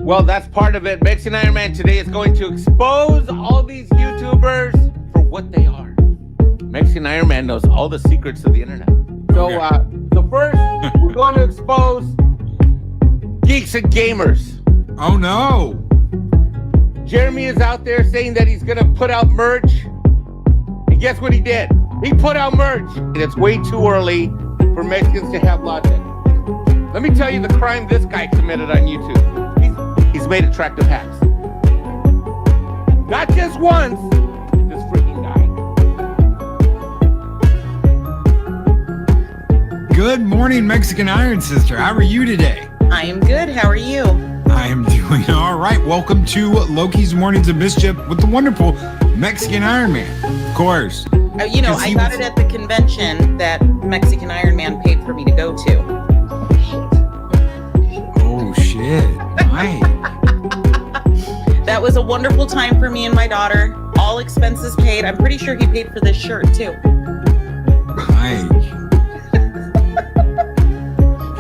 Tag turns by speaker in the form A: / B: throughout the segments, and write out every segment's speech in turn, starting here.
A: Well, that's part of it. Mexican Ironman today is going to expose all these YouTubers for what they are. Mexican Ironman knows all the secrets of the internet. So, so first, we're going to expose geeks and gamers.
B: Oh, no.
A: Jeremy is out there saying that he's going to put out merch. And guess what he did? He put out merch. And it's way too early for Mexicans to have logic. Let me tell you the crime this guy committed on YouTube. He's made attractive hats. Not just once, this freaking guy.
B: Good morning, Mexican Iron Sister. How are you today?
C: I am good. How are you?
B: I am doing all right. Welcome to Loki's Mornings of Mischief with the wonderful Mexican Iron Man. Of course.
C: I got it at the convention that Mexican Iron Man paid for me to go to.
B: Oh, shit. Mike.
C: That was a wonderful time for me and my daughter. All expenses paid. I'm pretty sure he paid for this shirt, too.
B: Mike.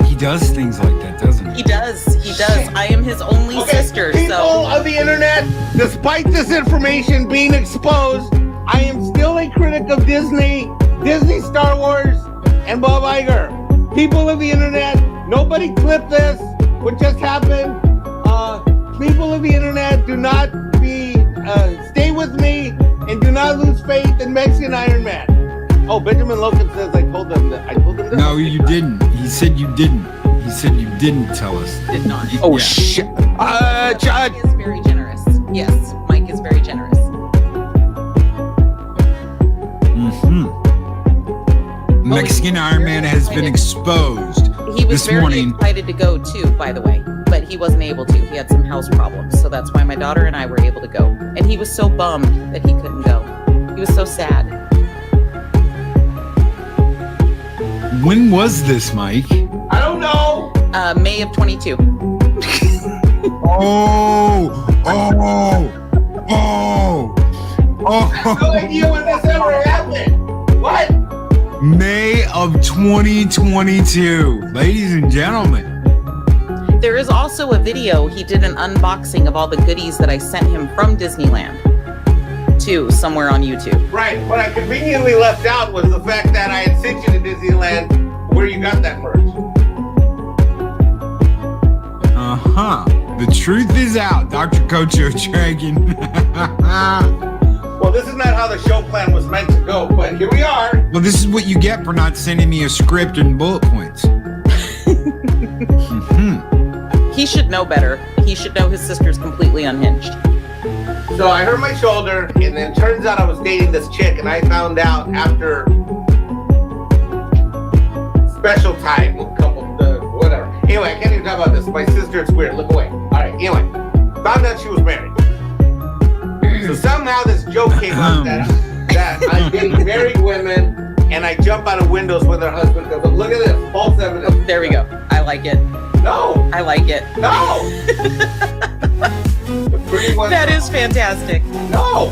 B: He does things like that, doesn't he?
C: He does. He does. I am his only sister,
A: People
C: so...
A: of the internet, despite this information being exposed, I am still a critic of Disney, Star Wars, and Bob Iger. People of the internet, nobody clip this. What just happened? People of the internet, do not stay with me and do not lose faith in Mexican Iron Man. Oh, Benjamin Logan says I told them that.
B: No, you didn't. He said you didn't. He said you didn't tell us.
C: Did not.
A: Oh, shit.
C: Mike is very generous. Yes, Mike is very generous.
B: Mexican Iron Man has been exposed.
C: He was
B: this
C: very
B: morning.
C: excited to go too, by the way, but he wasn't able to. He had some house problems, so that's why my daughter and I were able to go. And he was so bummed that he couldn't go. He was so sad.
B: When was this, Mike?
A: I don't know.
C: May of 22.
B: Oh.
A: I have no idea when this ever happened. What?
B: May of 2022. Ladies and gentlemen.
C: There is also a video. He did an unboxing of all the goodies that I sent him from Disneyland too, somewhere on YouTube.
A: Right. What I conveniently left out was the fact that I had sent you to Disneyland where you got that merch.
B: The truth is out, Dr. Kocho Dragon.
A: Well, this is not how the show plan was meant to go, but here we are.
B: Well, this is what you get for not sending me a script and bullet points.
C: He should know better. He should know his sister's completely unhinged.
A: So I hurt my shoulder, and then turns out I was dating this chick, and I found out after special time, whatever. Anyway, I can't even talk about this. My sister, it's weird. Look away. All right. Anyway, found out she was married. So somehow this joke came up that I'm dating married women, and I jump out of windows when their husband goes, look at this, false evidence.
C: Oh, there we go. I like it.
A: No.
C: I like it.
A: No.
C: That is fantastic.
A: No.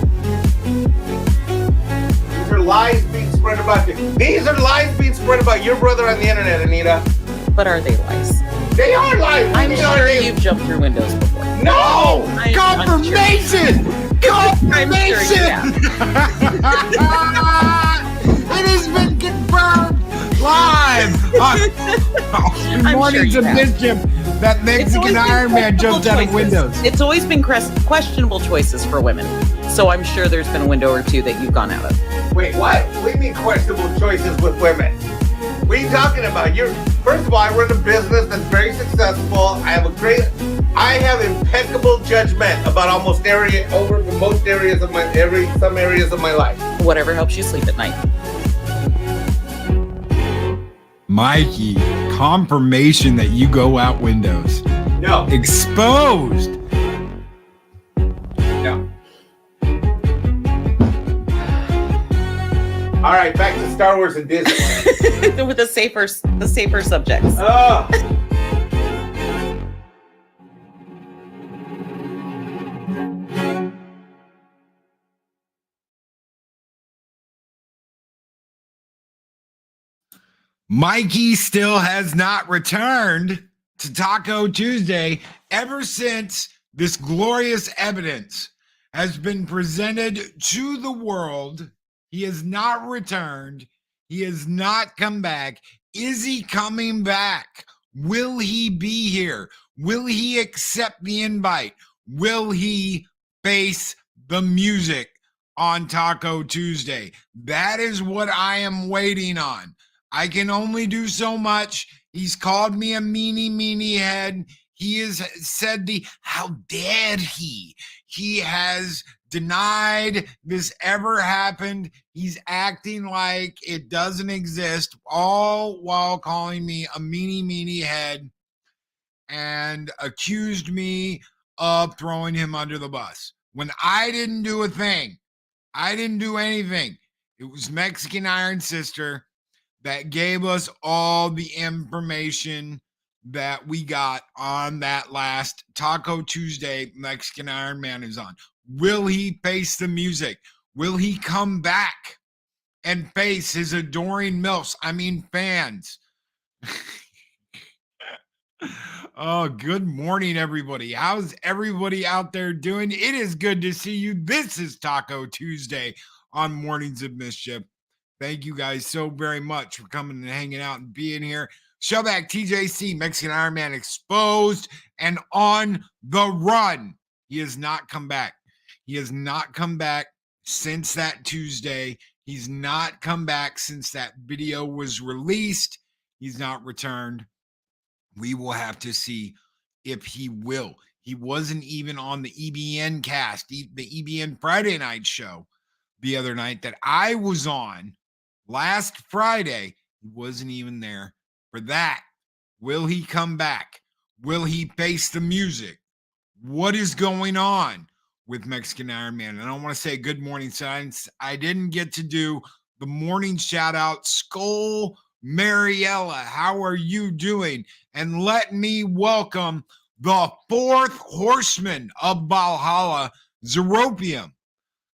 A: These are lies being spread about you. These are lies being spread about your brother on the internet, Anita.
C: But are they lies?
A: They are lies.
C: I'm sure you've jumped through windows before.
A: No.
B: Confirmation! Confirmation! It has been confirmed live.
C: I'm
B: Mornings
C: sure
B: of
C: you have.
B: Mischief. That Mexican Iron Man jumped out of windows.
C: It's always been questionable choices for women. So I'm sure there's been a window or two that you've gone out of.
A: Wait, what? What do you mean questionable choices with women? What are you talking about? First of all, I run a business that's very successful. I have impeccable judgment about some areas of my life.
C: Whatever helps you sleep at night.
B: Mikey, confirmation that you go out windows.
A: No.
B: Exposed.
A: No. All right, back to Star Wars and Disney.
C: With the safer subjects.
A: Oh.
B: Mikey still has not returned. to Taco Tuesday ever since this glorious evidence has been presented to the world. He has not returned. He has not come back. Is he coming back? Will he be here? Will he accept the invite? Will he face the music on Taco Tuesday? That is what I am waiting on. I can only do so much. He's called me a meanie head. He has said how dare he? He has denied this ever happened. He's acting like it doesn't exist, all while calling me a meanie head and accused me of throwing him under the bus. When I didn't do a thing, I didn't do anything. It was Mexican Iron Sister that gave us all the information that we got on that last Taco Tuesday Mexican Ironman is on. Will he face the music? Will he come back and face his adoring MILFs? I mean, fans. Oh, good morning, everybody. How's everybody out there doing? It is good to see you. This is Taco Tuesday on Mornings of Mischief. Thank you guys so very much for coming and hanging out and being here. Showback TJC, Mexican Ironman exposed and on the run. He has not come back. He has not come back since that Tuesday. He's not come back since that video was released. He's not returned. We will have to see if he will. He wasn't even on the EBN cast, the EBN Friday night show the other night that I was on last Friday. He wasn't even there for that. Will he come back? Will he face the music? What is going on with Mexican Ironman? And I want to say good morning, since I didn't get to do the morning shout out. Skull Mariella, how are you doing? And let me welcome the fourth horseman of Valhalla, Zeropium,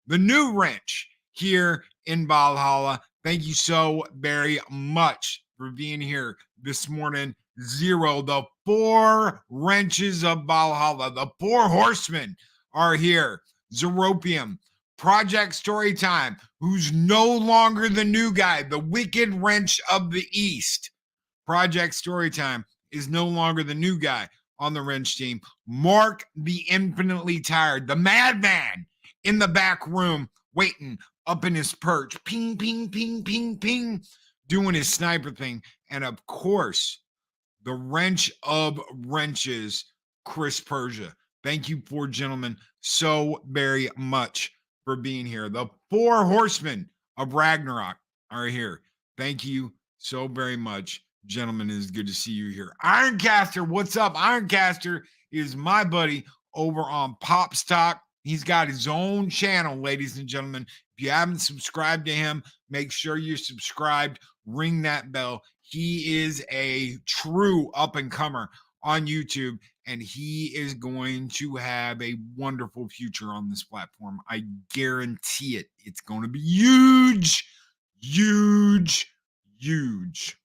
B: the new wrench here in Valhalla. Thank you so very much for being here this morning. Zero, the four wrenches of Valhalla, the four horsemen are here. Zeropium, Project Storytime, who's no longer the new guy, the wicked wrench of the East. Project Storytime is no longer the new guy on the wrench team. Mark the Infinitely Tired, the madman in the back room, waiting up in his perch, ping, ping, ping, ping, ping, doing his sniper thing. And of course, the wrench of wrenches, Chris Persia. Thank you, four gentlemen, so very much for being here. The four horsemen of Ragnarok are here. Thank you so very much, gentlemen. It is good to see you here. Ironcaster, what's up? Ironcaster is my buddy over on Pop Stock. He's got his own channel, ladies and gentlemen. If you haven't subscribed to him, make sure you're subscribed. Ring that bell. He is a true up-and-comer on YouTube, and he is going to have a wonderful future on this platform. I guarantee it. It's going to be huge, huge, huge.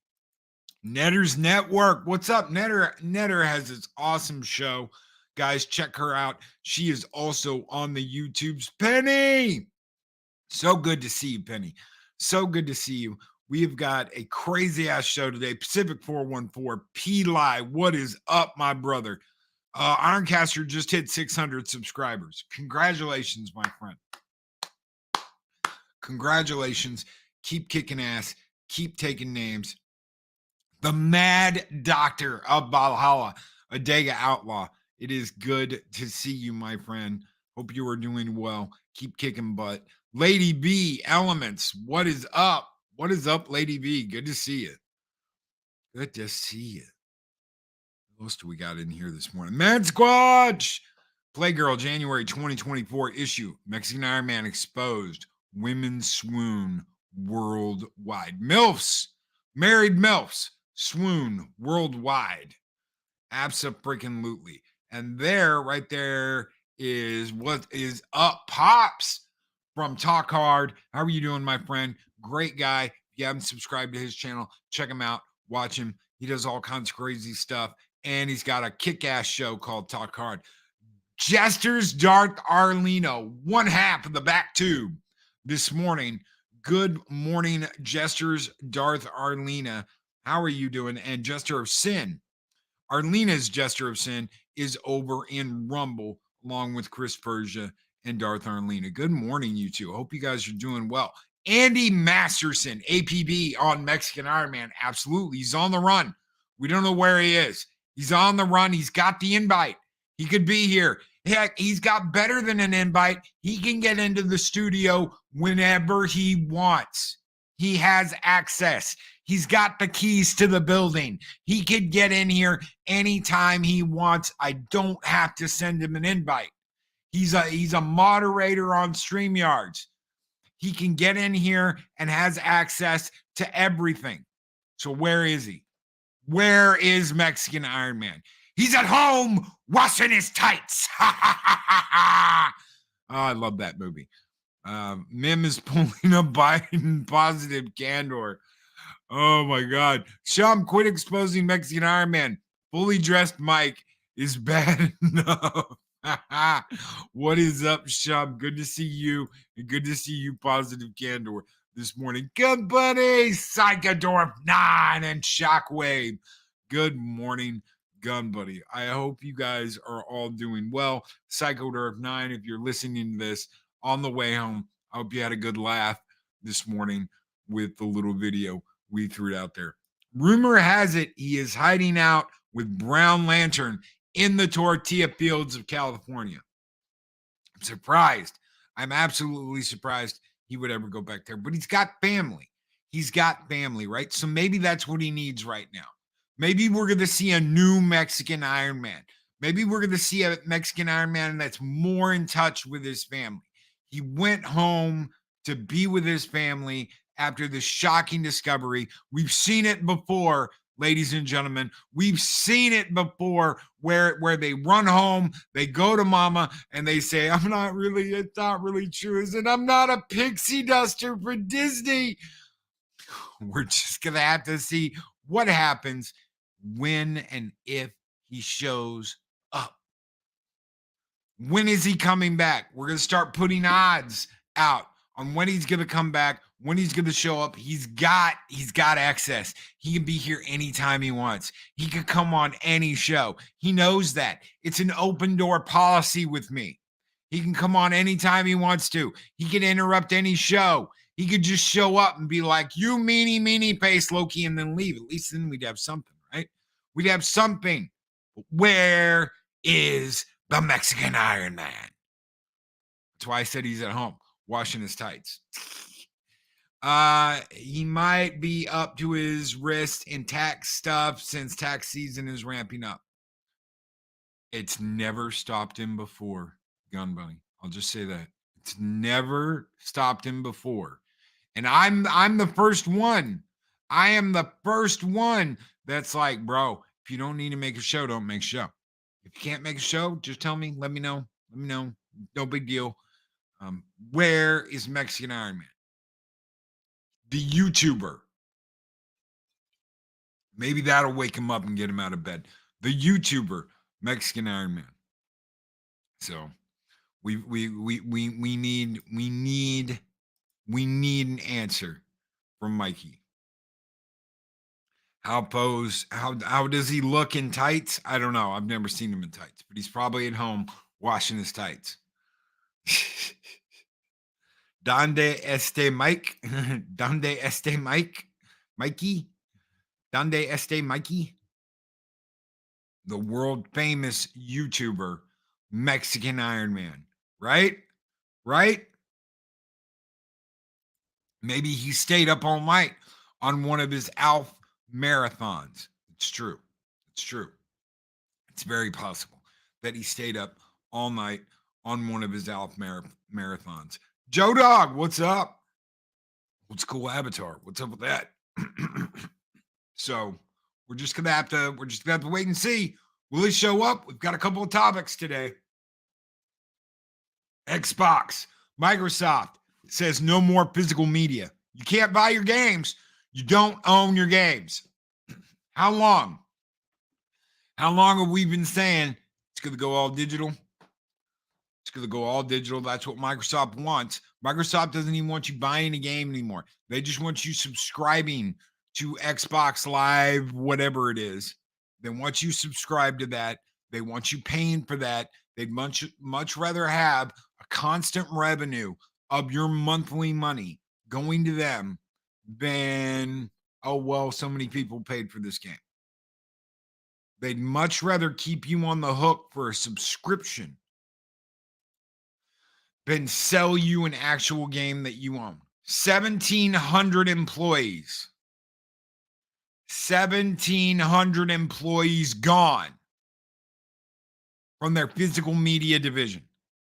B: Netter's Network. What's up, Netter? Netter has this awesome show. Guys, check her out. She is also on the YouTubes. Penny! So good to see you, Penny. So good to see you. We've got a crazy-ass show today. Pacific 414, P-Lie. What is up, my brother? Ironcaster just hit 600 subscribers. Congratulations, my friend. Congratulations. Keep kicking ass. Keep taking names. The Mad Doctor of Valhalla, Adega Outlaw. It is good to see you, my friend. Hope you are doing well. Keep kicking butt. Lady B, Elements. What is up? What is up, Lady B? Good to see you. Good to see you. What else do we got in here this morning? Mad Squatch. Playgirl, January 2024 issue. Mexican Ironman exposed. Women swoon worldwide. MILFs. Married MILFs. Swoon worldwide. Abso-freaking-lutely. And there, right there, is what is up. Pops from Talk Hard. How are you doing, my friend? Great guy. If you haven't subscribed to his channel, check him out. Watch him. He does all kinds of crazy stuff. and he's got a kick-ass show called Talk Hard. Jester's Darth Arlino, one half of the back tube this morning. Good morning, Jester's Darth Arlina. How are you doing? And Jester of Sin, Arlena's Jester of Sin is over in Rumble along with Chris Persia and Darth Arlina. Good morning, you two. Hope you guys are doing well. Andy Masterson, APB on Mexican Ironman. Absolutely. He's on the run. We don't know where he is. He's on the run. He's got the invite. He could be here. Heck, he's got better than an invite. He can get into the studio whenever he wants. He has access. He's got the keys to the building. He could get in here anytime he wants. I don't have to send him an invite. He's a moderator on StreamYards. He can get in here and has access to everything. So where is he? Where is Mexican Ironman? He's at home washing his tights. Oh, I love that movie. Mim is pulling a Biden positive candor. Oh my God. Sham, quit exposing Mexican Ironman. Fully dressed Mike is bad enough. What is up, Sham? Good to see you. And good to see you, positive candor, this morning. Good buddy, Psychodorf 9 and Shockwave. Good morning, Gun Buddy. I hope you guys are all doing well. Psychodorf 9, if you're listening to this on the way home, I hope you had a good laugh this morning with the little video we threw out there. Rumor has it he is hiding out with Brown Lantern in the tortilla fields of California. I'm surprised. I'm absolutely surprised he would ever go back there. But he's got family. He's got family, right? So maybe that's what he needs right now. Maybe we're going to see a new Mexican Ironman. Maybe we're going to see a Mexican Ironman that's more in touch with his family. He went home to be with his family after this shocking discovery. We've seen it before, ladies and gentlemen. We've seen it before where they run home, they go to mama, and they say, it's not really true, is it? I'm not a pixie duster for Disney. We're just going to have to see what happens when and if he shows up. When is he coming back? We're going to start putting odds out on when he's going to come back, when he's going to show up. He's got access. He can be here anytime he wants. He could come on any show. He knows that. It's an open door policy with me. He can come on anytime he wants to. He can interrupt any show. He could just show up and be like, you meanie face Loki, and then leave. At least then we'd have something, right? We'd have something. Where is the Mexican Ironman? That's why I said he's at home washing his tights. He might be up to his wrist in tax stuff since tax season is ramping up. It's never stopped him before, Gun Bunny. I'll just say that. It's never stopped him before. And I'm the first one. I am the first one that's like, bro, if you don't need to make a show, don't make a show. If you can't make a show, just tell me. Let me know. No big deal. Where is Mexican Ironman? The YouTuber. Maybe that'll wake him up and get him out of bed. The YouTuber, Mexican Ironman. So we need an answer from Mikey. How does he look in tights? I don't know. I've never seen him in tights, but he's probably at home washing his tights. Donde este Mike? Donde este Mike? Mikey? Donde este Mikey? The world famous YouTuber, Mexican Ironman. Right? Maybe he stayed up all night on one of his ALF marathons. It's true. It's very possible that he stayed up all night on one of his ALF marathons. Joe Dog, what's up? What's cool avatar? What's up with that? So we're just gonna have to wait and see. Will he show up? We've got a couple of topics today. Xbox, Microsoft says no more physical media. You can't buy your games. You don't own your games. How long? How long have we been saying it's going to go all digital? It's going to go all digital. That's what Microsoft wants. Microsoft doesn't even want you buying a game anymore. They just want you subscribing to Xbox Live, whatever it is. They want you subscribed to that. They want you paying for that. They'd much rather have a constant revenue of your monthly money going to them than, oh, well, so many people paid for this game. They'd much rather keep you on the hook for a subscription than sell you an actual game that you own. 1,700 employees. 1,700 employees gone from their physical media division.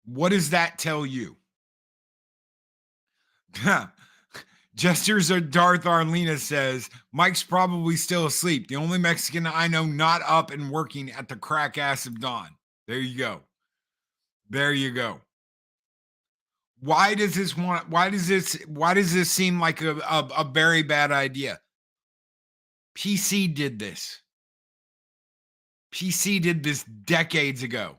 B: What does that tell you? Jesters of Darth Arlena says, Mike's probably still asleep. The only Mexican I know not up and working at the crack ass of dawn. There you go. There you go. Why does this seem like a very bad idea? PC did this. PC did this decades ago.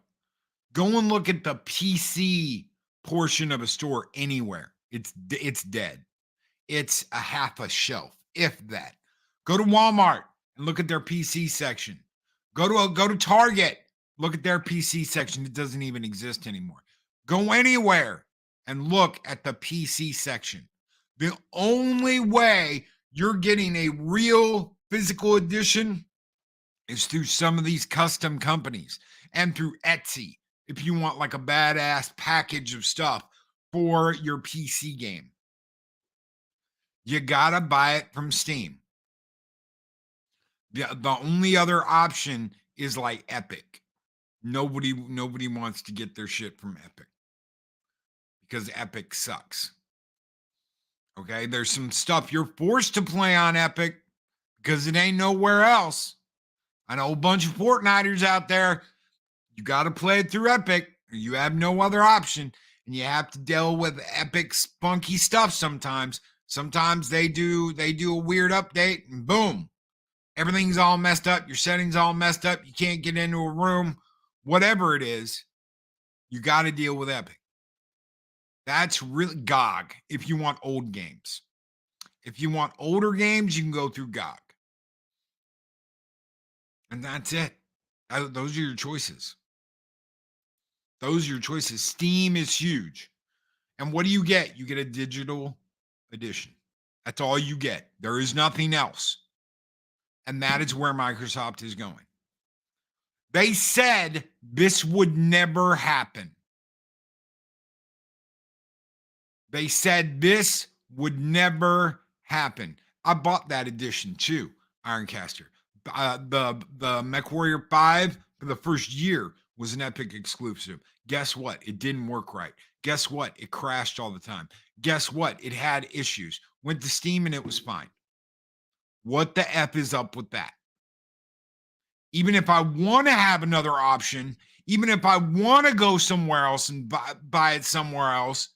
B: Go and look at the PC portion of a store anywhere. It's dead. It's a half a shelf, if that. Go to Walmart and look at their PC section. Go to Target, look at their PC section. It doesn't even exist anymore. Go anywhere and look at the PC section. The only way you're getting a real physical edition is through some of these custom companies and through Etsy if you want like a badass package of stuff for your PC game. You gotta buy it from Steam. The only other option is like Epic. Nobody wants to get their shit from Epic because Epic sucks. Okay, there's some stuff you're forced to play on Epic because it ain't nowhere else. I know a bunch of Fortniters out there. You got to play it through Epic. Or you have no other option, and you have to deal with Epic's funky stuff sometimes. Sometimes they do a weird update, and boom, everything's all messed up. Your settings all messed up. You can't get into a room. Whatever it is, you got to deal with Epic. That's really GOG if you want old games. If you want older games, you can go through GOG. And that's it. Those are your choices. Those are your choices. Steam is huge. And what do you get? You get a digital edition. That's all you get. There is nothing else. And that is where Microsoft is going. They said this would never happen. They said this would never happen. I bought that edition too, Ironcaster. The MechWarrior 5 for the first year was an Epic exclusive. Guess what? It didn't work right. Guess what? It crashed all the time. Guess what? It had issues. Went to Steam and it was fine. What the F is up with that? Even if I want to have another option, even if I want to go somewhere else and buy it somewhere else,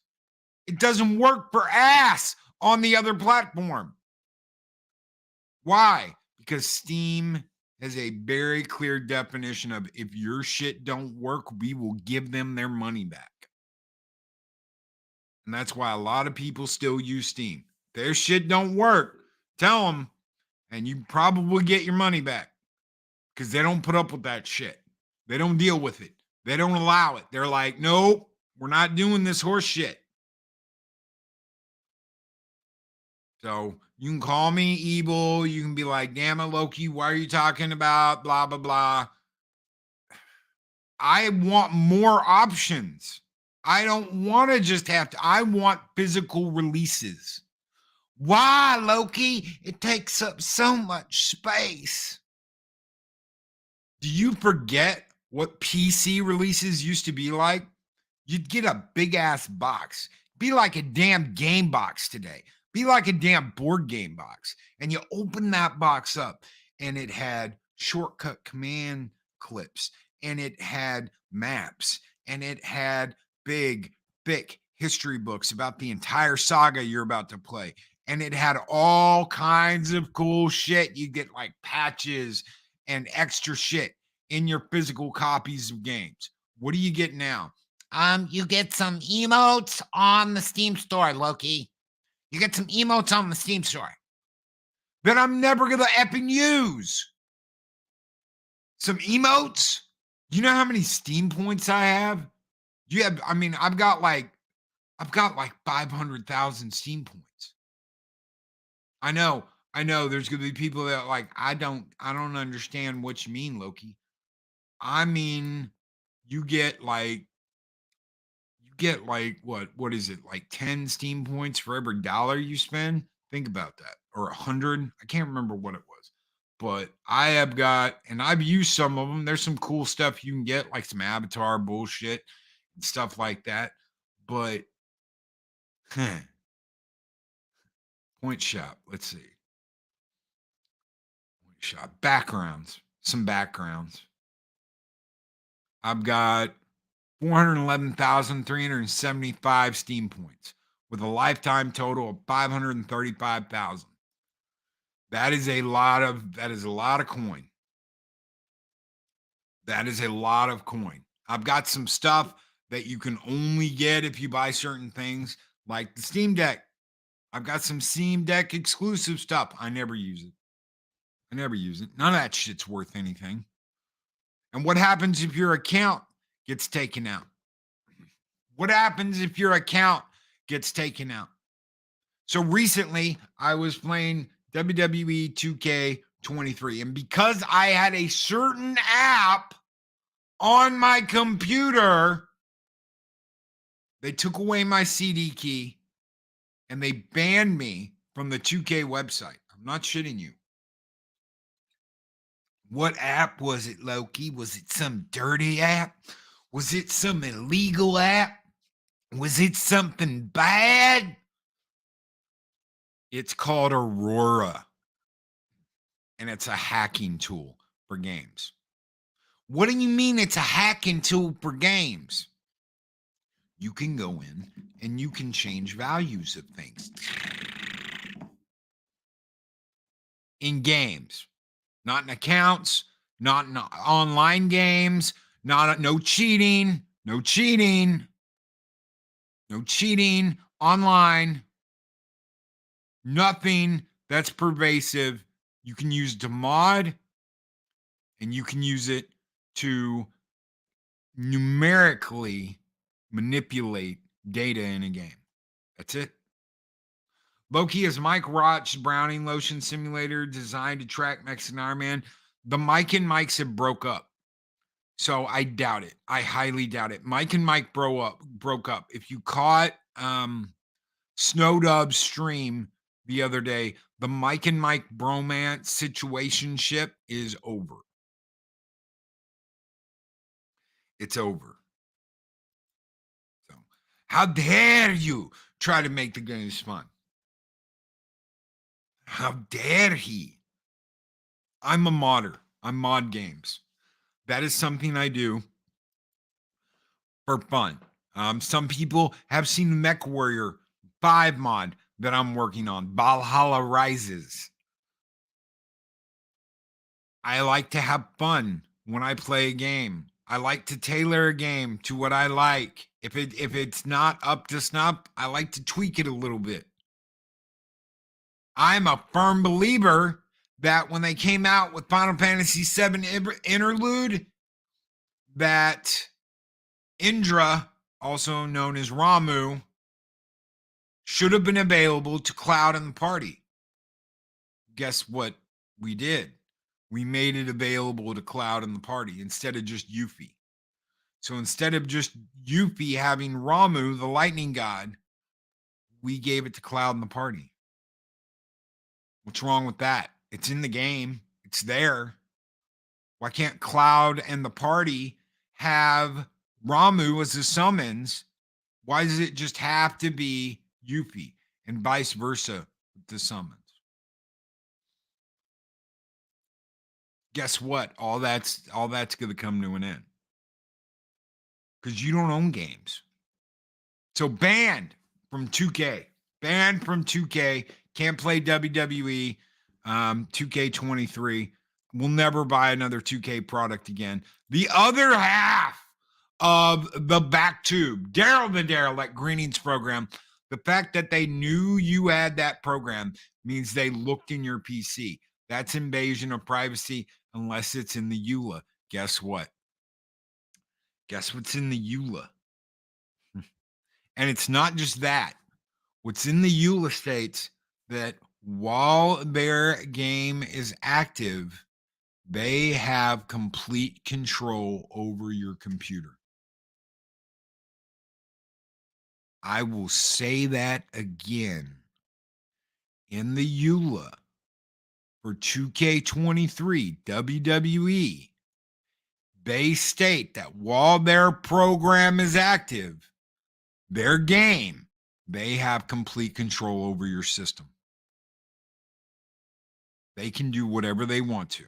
B: it doesn't work for ass on the other platform. Why? Because Steam has a very clear definition of if your shit don't work, we will give them their money back. And that's why a lot of people still use Steam. Their shit don't work. Tell them, and you probably get your money back because they don't put up with that shit. They don't deal with it. They don't allow it. They're like, nope, we're not doing this horse shit. So you can call me evil. You can be like, damn it, Loki, why are you talking about blah, blah, blah. I want more options. I don't want to just have to. I want physical releases. Why, Loki? It takes up so much space. Do you forget what PC releases used to be like? You'd get a big ass box. Be like a damn game box today. Be like a damn board game box. And you open that box up and it had shortcut command clips and it had maps and it had big, thick history books about the entire saga you're about to play. And it had all kinds of cool shit. You get like patches and extra shit. in your physical copies of games. What do you get now?
D: You get some emotes on the Steam store, Loki. You get some emotes on the Steam store.
B: That I'm never gonna effing use. Some emotes? You know how many Steam points I have? I've got like 500,000 Steam points. I know there's gonna be people that like, I don't understand what you mean, Loki. I mean, you get like what is it, like 10 Steam points for every dollar you spend? Think about that. Or 100. I can't remember what it was. But I have got, and I've used some of them. There's some cool stuff you can get, like some avatar bullshit and stuff like that. But point shop. Let's see. Point shop. Backgrounds. Some backgrounds. I've got 411,375 Steam points with a lifetime total of 535,000. That is a lot of coin. That is a lot of coin. I've got some stuff that you can only get if you buy certain things, like the Steam Deck. I've got some Steam Deck exclusive stuff. I never use it. None of that shit's worth anything. And what happens if your account gets taken out? What happens if your account gets taken out? So recently, I was playing WWE 2K23, and because I had a certain app on my computer, they took away my CD key and they banned me from the 2K website. I'm not shitting you. What app was it, Loki? Was it some dirty app? Was it some illegal app? Was it something bad? It's called Aurora, and it's a hacking tool for games. What do you mean it's a hacking tool for games? You can go in and you can change values of things in games, not in accounts, not in online games, no cheating online. Nothing that's pervasive. You can use it to mod, and you can use it to numerically manipulate data in a game. That's it. Loki is Mike Roch's Browning Lotion Simulator designed to track Mexican Ironman. The Mike and Mikes have broke up. So I doubt it. I highly doubt it. Mike and Mike broke up. If you caught Snowdub's stream the other day, the Mike and Mike bromance situationship is over. It's over. So, how dare you try to make the games fun? How dare he? I'm a modder. I mod games. That is something I do for fun. Some people have seen Mech Warrior 5 mod that I'm working on, Valhalla Rises. I like to have fun when I play a game. I like to tailor a game to what I like. If it's not up to snuff, I like to tweak it a little bit. I'm a firm believer that when they came out with Final Fantasy VII Interlude, that Indra, also known as Ramu, should have been available to Cloud and the party. Guess what we did? We made it available to Cloud and the party instead of just Yuffie. So instead of just Yuffie having Ramu, the lightning god, we gave it to Cloud and the party. What's wrong with that? It's in the game. It's there. Why can't Cloud and the party have Ramu as the summons? Why does it just have to be Yuffie and vice versa with the summons? Guess what? All that's going to come to an end. Because you don't own games. So banned from 2K. Banned from 2K. Can't play WWE 2K23. will never buy another 2K product again. The other half of the back tube, Daryl at Greenings program, the fact that they knew you had that program means they looked in your PC. That's invasion of privacy unless it's in the EULA. Guess what? Guess what's in the EULA? And it's not just that. What's in the EULA states that while their game is active, they have complete control over your computer. I will say that again. In the EULA for 2K23 WWE, they state that while their program is active, their game, they have complete control over your system. They can do whatever they want to.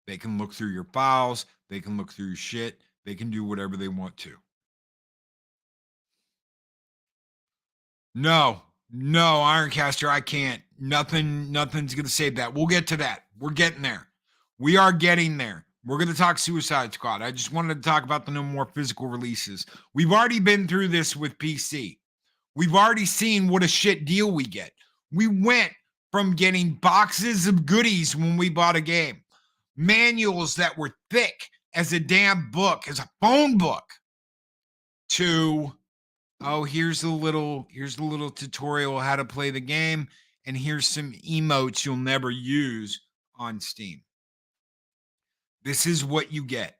B: They can look through your files. They can look through your shit. They can do whatever they want to. No, Ironcaster, I can't. Nothing's going to save that. We'll get to that. We're getting there. We are getting there. We're going to talk Suicide Squad. I just wanted to talk about the no more physical releases. We've already been through this with PC. We've already seen what a shit deal we get. We went from getting boxes of goodies when we bought a game, manuals that were thick as a damn book, as a phone book, to, oh, here's a little tutorial how to play the game, and here's some emotes you'll never use on Steam. This is what you get.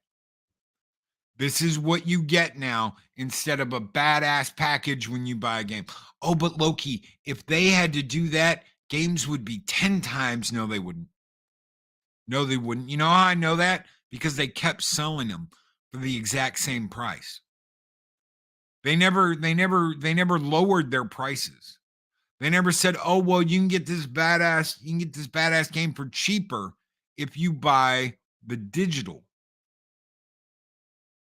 B: This is what you get now instead of a badass package when you buy a game. Oh, but Loki, if they had to do that, games would be 10 times. No, they wouldn't. No, they wouldn't. You know how I know that? Because they kept selling them for the exact same price. They never lowered their prices. They never said, "Oh, well, you can get this badass game for cheaper if you buy the digital."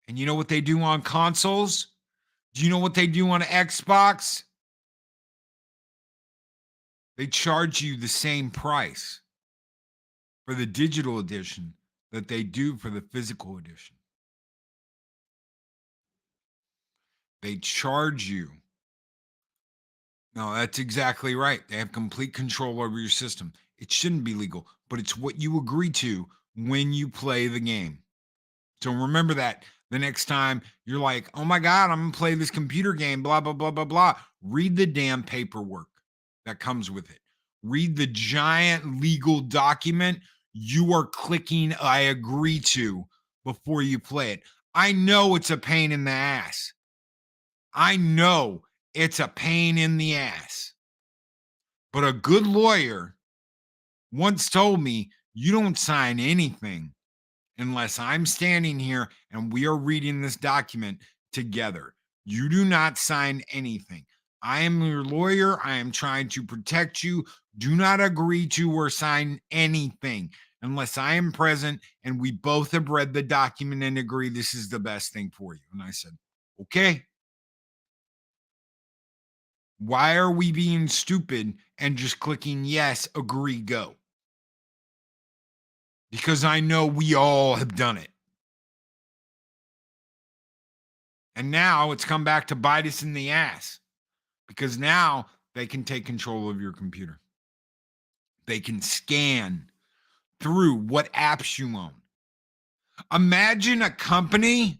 B: And you know what they do on consoles? Do you know what they do on Xbox? They charge you the same price for the digital edition that they do for the physical edition. They charge you. No, that's exactly right. They have complete control over your system. It shouldn't be legal, but it's what you agree to when you play the game. So remember that the next time you're like, oh my God, I'm going to play this computer game, blah, blah, blah, blah, blah. Read the damn paperwork that comes with it. Read the giant legal document you are clicking I agree to before you play it. I know it's a pain in the ass. I know it's a pain in the ass. But a good lawyer once told me, you don't sign anything unless I'm standing here and we are reading this document together. You do not sign anything. I am your lawyer. I am trying to protect you. Do not agree to or sign anything unless I am present and we both have read the document and agree this is the best thing for you. And I said, okay. Why are we being stupid and just clicking yes, agree, go? Because I know we all have done it. And now it's come back to bite us in the ass. Because now they can take control of your computer. They can scan through what apps you own. Imagine a company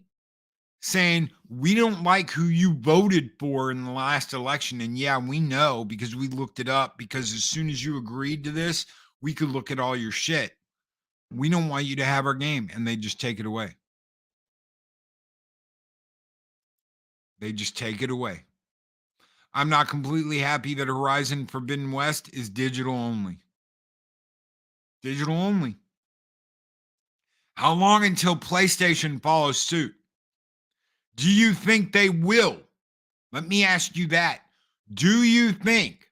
B: saying, we don't like who you voted for in the last election. And yeah, we know because we looked it up, because as soon as you agreed to this, we could look at all your shit. We don't want you to have our game. And they just take it away. They just take it away. I'm not completely happy that Horizon Forbidden West is digital only. Digital only. How long until PlayStation follows suit? Do you think they will? Let me ask you that. Do you think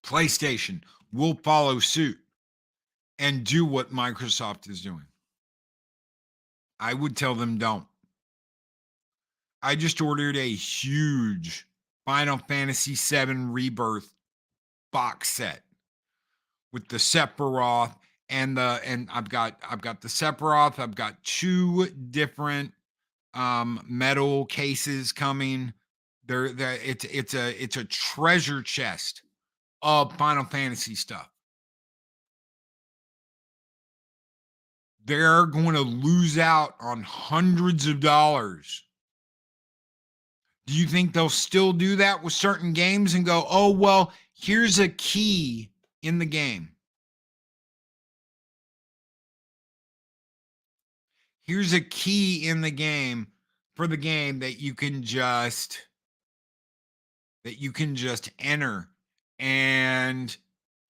B: PlayStation will follow suit and do what Microsoft is doing? I would tell them don't. I just ordered a huge Final Fantasy VII Rebirth box set with the Sephiroth and I've got the Sephiroth. I've got 2 different metal cases coming. It's a treasure chest of Final Fantasy stuff. They're going to lose out on hundreds of dollars. Do you think they'll still do that with certain games and go, oh, well, here's a key in the game. Here's a key in the game for the game that you can just enter and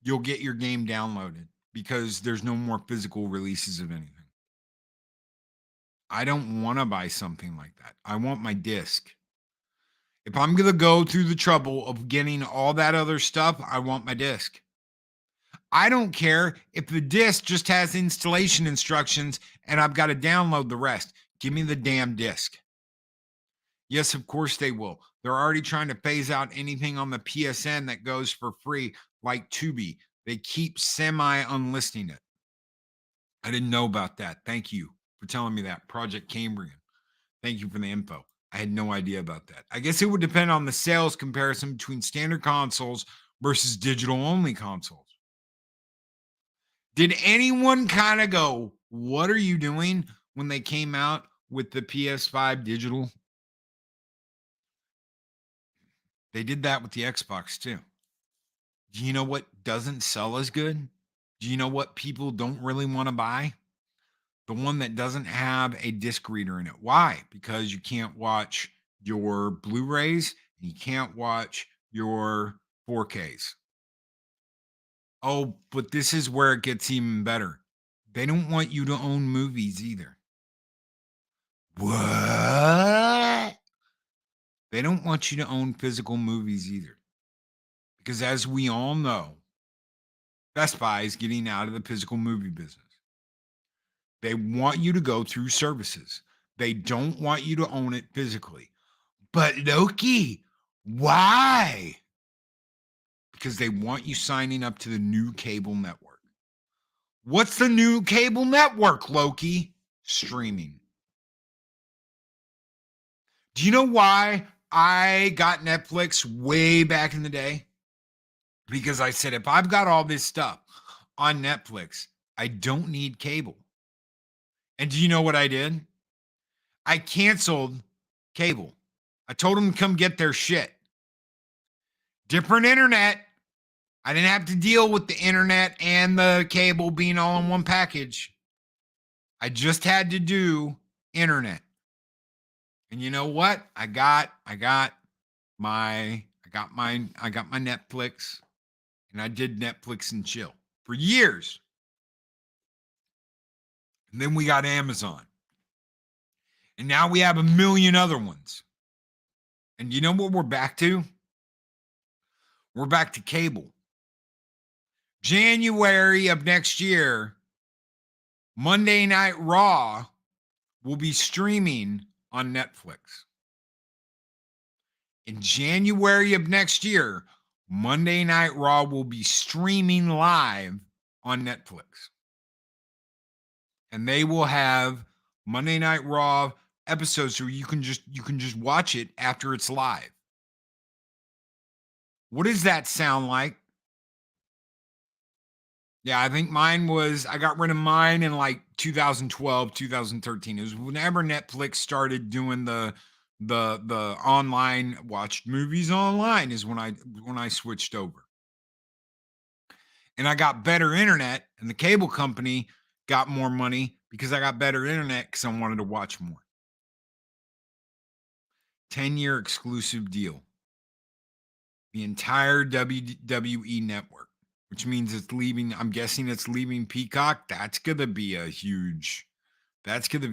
B: you'll get your game downloaded because there's no more physical releases of anything. I don't want to buy something like that. I want my disc. If I'm going to go through the trouble of getting all that other stuff, I want my disc. I don't care if the disc just has installation instructions and I've got to download the rest. Give me the damn disc. Yes, of course they will. They're already trying to phase out anything on the PSN that goes for free, like Tubi. They keep semi-unlisting it. I didn't know about that. Thank you for telling me that. Project Cambrian. Thank you for the info. I had no idea about that. I guess it would depend on the sales comparison between standard consoles versus digital-only consoles. Did anyone kind of go, what are you doing when they came out with the PS5 digital? They did that with the Xbox too. Do you know what doesn't sell as good? Do you know what people don't really want to buy? The one that doesn't have a disc reader in it. Why? Because you can't watch your Blu-rays and you can't watch your 4Ks. Oh, but this is where it gets even better. They don't want you to own movies either. What? They don't want you to own physical movies either. Because as we all know, Best Buy is getting out of the physical movie business. They want you to go through services. They don't want you to own it physically. But Loki, why? Because they want you signing up to the new cable network. What's the new cable network, Loki? Streaming. Do you know why I got Netflix way back in the day? Because I said, if I've got all this stuff on Netflix, I don't need cable. And do you know what I did? I canceled cable. I told them to come get their shit. Different internet. I didn't have to deal with the internet and the cable being all in one package. I just had to do internet. And you know what? I got my Netflix, and I did Netflix and chill for years. And then we got Amazon. And now we have a million other ones. And you know what we're back to? We're back to cable. January of next year, Monday Night Raw will be streaming on Netflix. In January of next year, Monday Night Raw will be streaming live on Netflix. And they will have Monday Night Raw episodes where you can just watch it after it's live. What does that sound like? Yeah, I think I got rid of mine in like 2012, 2013. It was whenever Netflix started doing the online, watched movies online is when I switched over. And I got better internet, and the cable company got more money because I got better internet because I wanted to watch more. 10-year exclusive deal. The entire WWE network, which means it's leaving. I'm guessing it's leaving Peacock. That's going to be a huge thing. That's going to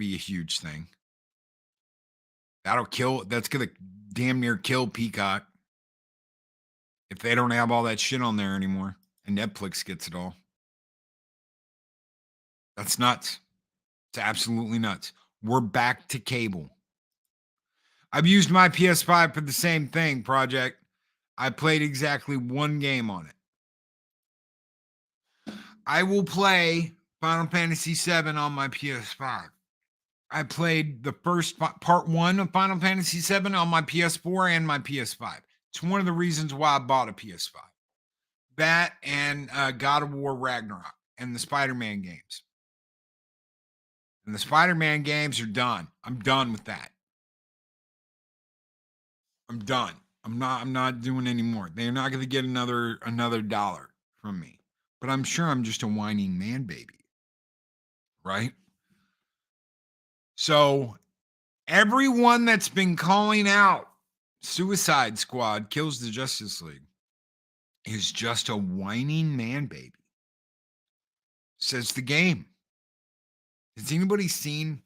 B: damn near kill Peacock if they don't have all that shit on there anymore and Netflix gets it all. That's nuts. It's absolutely nuts. We're back to cable. I've used my PS5 for the same thing, Project. I played exactly one game on it. I will play Final Fantasy VII on my PS5. I played the first part 1 of Final Fantasy VII on my PS4 and my PS5. It's one of the reasons why I bought a PS5. That and God of War Ragnarok and the Spider-Man games. And the Spider-Man games are done. I'm done with that. I'm done. I'm not doing any more. They're not going to get another $1 from me. But I'm sure I'm just a whining man baby. Right? So everyone that's been calling out Suicide Squad Kills the Justice League is just a whining man baby. Says the game. Has anybody seen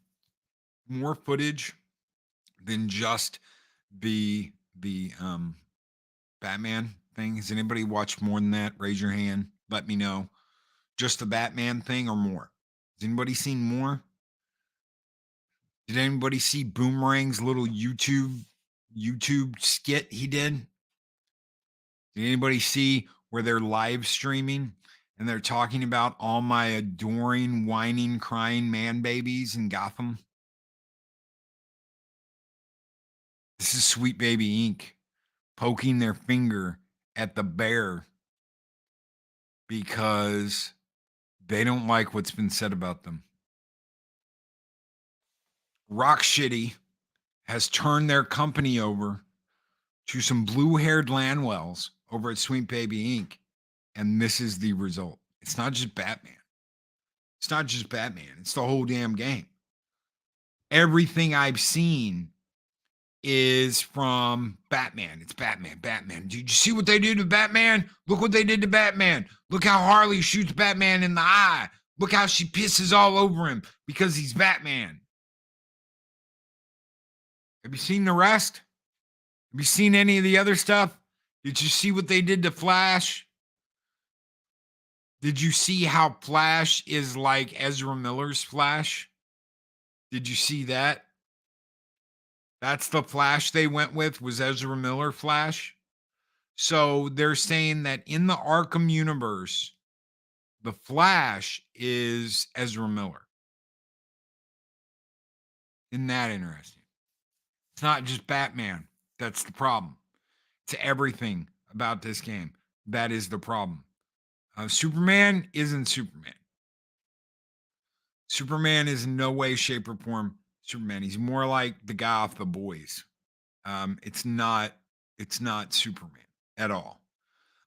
B: more footage than just the Batman thing? Has anybody watched more than that? Raise your hand. Let me know. Just the Batman thing or more? Has anybody seen more? Did anybody see Boomerang's little YouTube skit he did? Did anybody see where they're live streaming and they're talking about all my adoring, whining, crying man babies in Gotham? This is Sweet Baby Inc. poking their finger at the bear because they don't like what's been said about them. Rock Shitty has turned their company over to some blue-haired Landwells over at Sweet Baby Inc. And this is the result. It's not just Batman. It's not just Batman. It's the whole damn game. Everything I've seen is from Batman. It's Batman. Did you see what they did to Batman? Look what they did to Batman. Look how Harley shoots Batman in the eye. Look how she pisses all over him because he's Batman. Have you seen the rest? Have you seen any of the other stuff? Did you see what they did to Flash? Did you see how Flash is like Ezra Miller's Flash? Did you see that? That's the Flash they went with, was Ezra Miller Flash. So they're saying that in the Arkham universe, the Flash is Ezra Miller. Isn't that interesting? It's not just Batman. That's the problem. It's everything about this game. That is the problem. Superman isn't Superman. Superman is in no way, shape, or form Superman. He's more like the guy off The Boys. It's not Superman at all.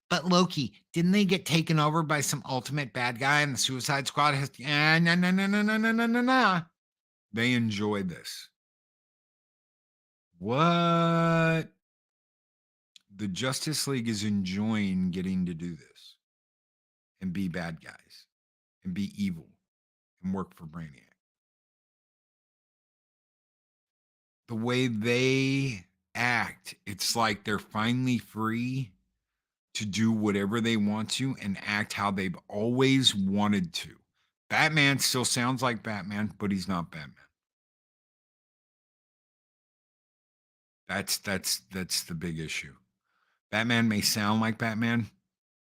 B: But Loki, didn't they get taken over by some ultimate bad guy and the Suicide Squad has no. They enjoy this. What? The Justice League is enjoying getting to do this and be bad guys and be evil and work for Brainiac. The way they act, it's like they're finally free to do whatever they want to and act how they've always wanted to. Batman still sounds like Batman, but he's not Batman. That's the big issue. Batman may sound like Batman,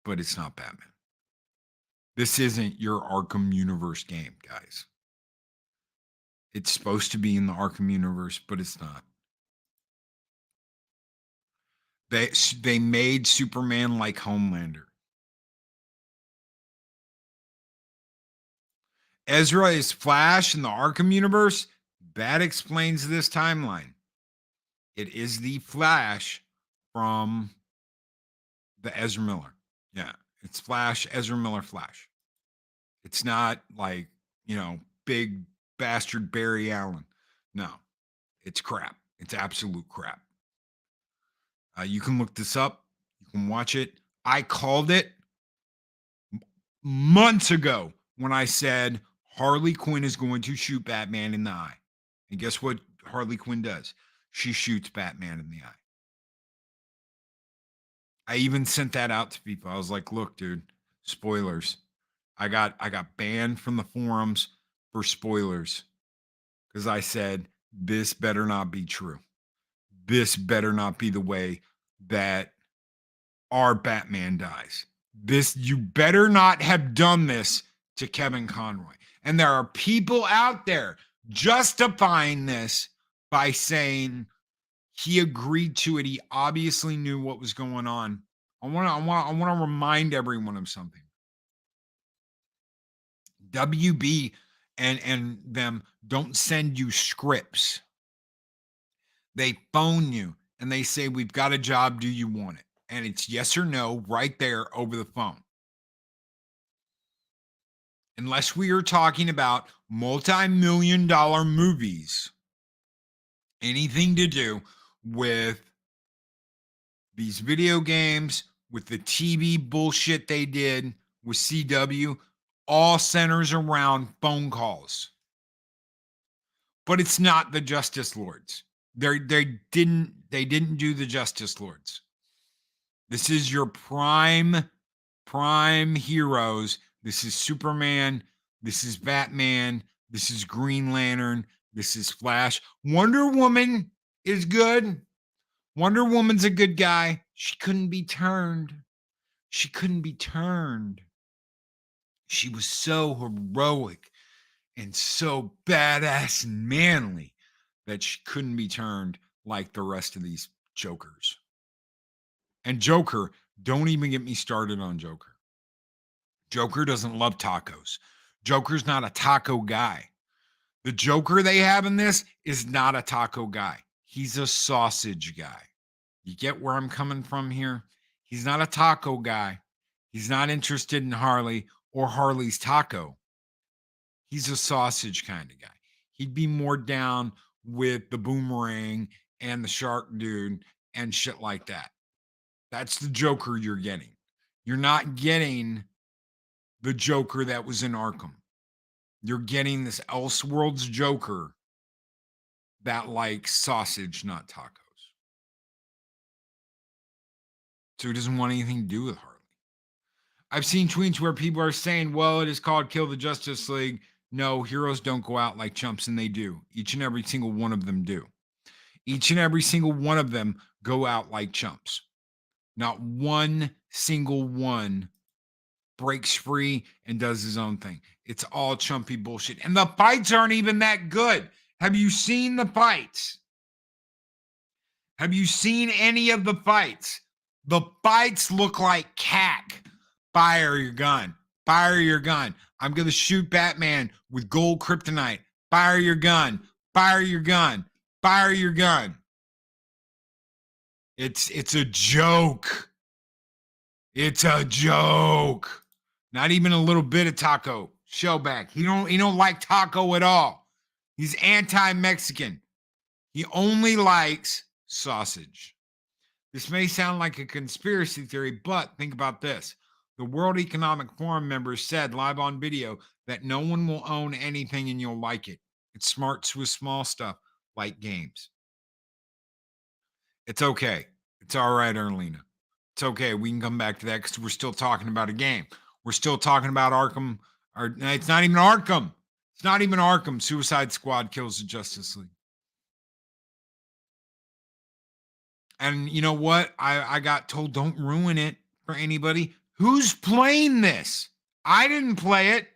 B: but it's not Batman. This isn't your Arkham universe game, guys. It's supposed to be in the Arkham universe, but it's not. They made Superman like Homelander. Ezra is Flash in the Arkham universe. That explains this timeline. It is the Flash from the Ezra Miller. Yeah, it's Flash, Ezra Miller Flash. It's not like, big bastard Barry Allen. No, it's crap. It's absolute crap. You can look this up. You can watch it. I called it months ago when I said Harley Quinn is going to shoot Batman in the eye. And guess what Harley Quinn does? She shoots Batman in the eye. I even sent that out to people. I was like, look, dude, spoilers. I got banned from the forums for spoilers because I said, this better not be true. This better not be the way that our Batman dies. You better not have done this to Kevin Conroy. And there are people out there justifying this by saying he agreed to it. He obviously knew what was going on. I want to remind everyone of something. WB and them don't send you scripts. They phone you and they say, we've got a job. Do you want it? And it's yes or no right there over the phone. Unless we are talking about multi-million-dollar movies, anything to do with these video games, with the TV bullshit they did with CW, all centers around phone calls. But it's not the Justice Lords. They didn't do the Justice Lords. This is your prime heroes. This is Superman. This is Batman. This is Green Lantern. This is Flash. Wonder Woman is good. Wonder Woman's a good guy. She couldn't be turned. She couldn't be turned. She was so heroic and so badass and manly that she couldn't be turned like the rest of these Jokers. And Joker, don't even get me started on Joker. Joker doesn't love tacos. Joker's not a taco guy. The Joker they have in this is not a taco guy. He's a sausage guy. You get where I'm coming from here? He's not a taco guy. He's not interested in Harley or Harley's taco. He's a sausage kind of guy. He'd be more down with the Boomerang and the Shark Dude and shit like that. That's the Joker you're getting. You're not getting the Joker that was in Arkham. You're getting this Elseworlds Joker that likes sausage, not tacos. So he doesn't want anything to do with Harley. I've seen tweets where people are saying, well, it is called Kill the Justice League. No, heroes don't go out like chumps, and they do. Each and every single one of them do. Each and every single one of them go out like chumps. Not one single one breaks free and does his own thing. It's all chumpy bullshit. And the fights aren't even that good. Have you seen the fights? Have you seen any of the fights? The fights look like cack. Fire your gun. Fire your gun. I'm going to shoot Batman with gold kryptonite. Fire your gun. Fire your gun. Fire your gun. It's a joke. It's a joke. Not even a little bit of taco. Shellback. He don't like taco at all. He's anti-Mexican. He only likes sausage. This may sound like a conspiracy theory, but think about this. The World Economic Forum members said live on video that no one will own anything and you'll like it. It's smart with small stuff like games. It's okay. It's all right, Erlina. It's okay. We can come back to that because we're still talking about a game. We're still talking about Arkham. Or it's not even Arkham. It's not even Arkham. Suicide Squad kills the Justice League. And you know what? I got told don't ruin it for anybody. Who's playing this? I didn't play it.